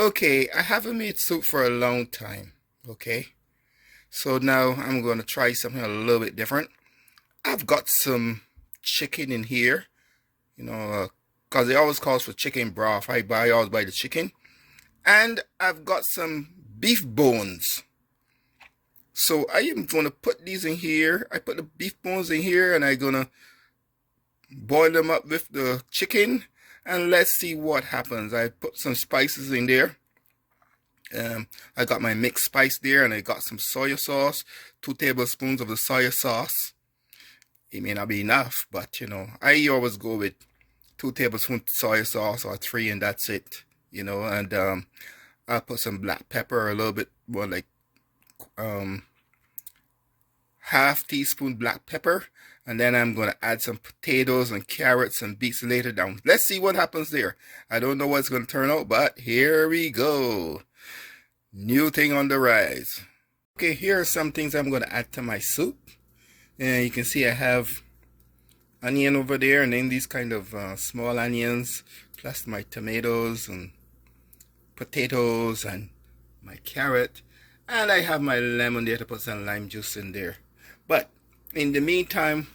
Okay, I haven't made soup for a long time. Okay, so now I'm going to try something a little bit different. I've got some chicken in here, you know, because it always calls for chicken broth. I always buy the chicken. And I've got some beef bones. So I am going to put these in here. I put the beef bones in here and I'm going to boil them up with the chicken. And let's see what happens. I put some spices in there. I got my mixed spice there, and I got some soy sauce, 2 tablespoons of the soy sauce. It may not be enough, but you know, I always go with 2 tablespoons soy sauce or 3, and that's it. You know, and I'll put some black pepper, a little bit more, like half teaspoon black pepper, and then I'm going to add some potatoes and carrots and beets later down. Let's see what happens there. I don't know what's going to turn out, but here we go. New thing on the rise. Okay, here are some things I'm going to add to my soup. And you can see I have onion over there, and then these kind of small onions, plus my tomatoes and potatoes and my carrot. And I have my lemon there to put some lime juice in there. But in the meantime,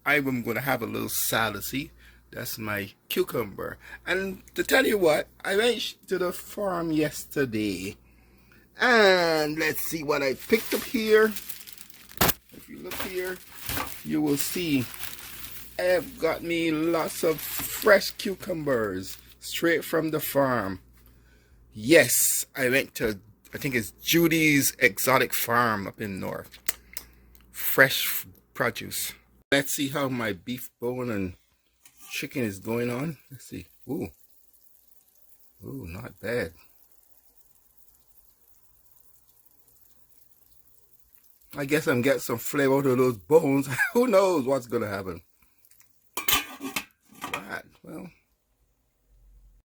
I'm going to have a little salad. See, that's my cucumber. And to tell you what, I went to the farm yesterday. And let's see what I picked up here. If you look here, you will see I've got me lots of fresh cucumbers straight from the farm. Yes, I went to, I think it's Judy's Exotic Farm up in North. Fresh produce. Let's see how my beef bone and chicken is going on. Let's see. Ooh, not bad. I guess I'm getting some flavor out of those bones. Who knows what's going to happen. Right, well,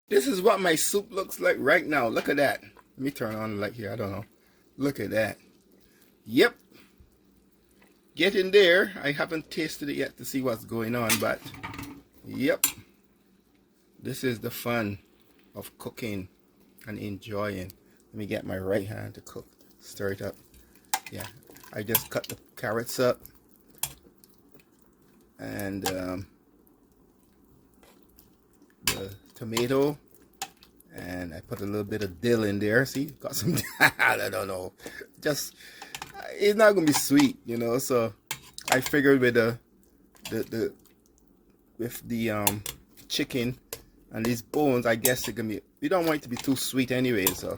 this is what my soup looks like right now. Look at that. Let me turn on the light here. I don't know. Look at that. Yep. Get in there. I haven't tasted it yet to see what's going on, but yep. This is the fun of cooking and enjoying. Let me get my right hand to cook. Stir it up. Yeah. I just cut the carrots up and the tomato, and I put a little bit of dill in there. See, got some. I don't know, just it's not gonna be sweet, you know. So I figured with the chicken and these bones, I guess it can be. You don't want it to be too sweet anyway, so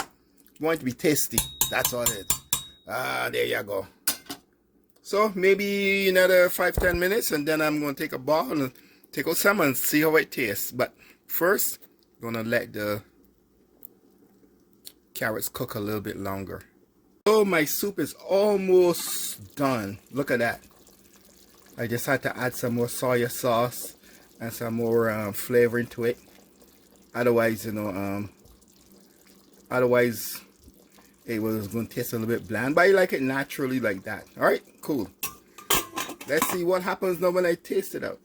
you want it to be tasty. That's all it is. Ah, there you go. So maybe another 5-10 minutes, and then I'm going to take a bowl and take out some and see how it tastes. But first, I'm going to let the carrots cook a little bit longer. So my soup is almost done. Look at that. I just had to add some more soy sauce and some more flavor into it. Otherwise, you know, it was going to taste a little bit bland, but I like it naturally like that. All right, cool. Let's see what happens now when I taste it out.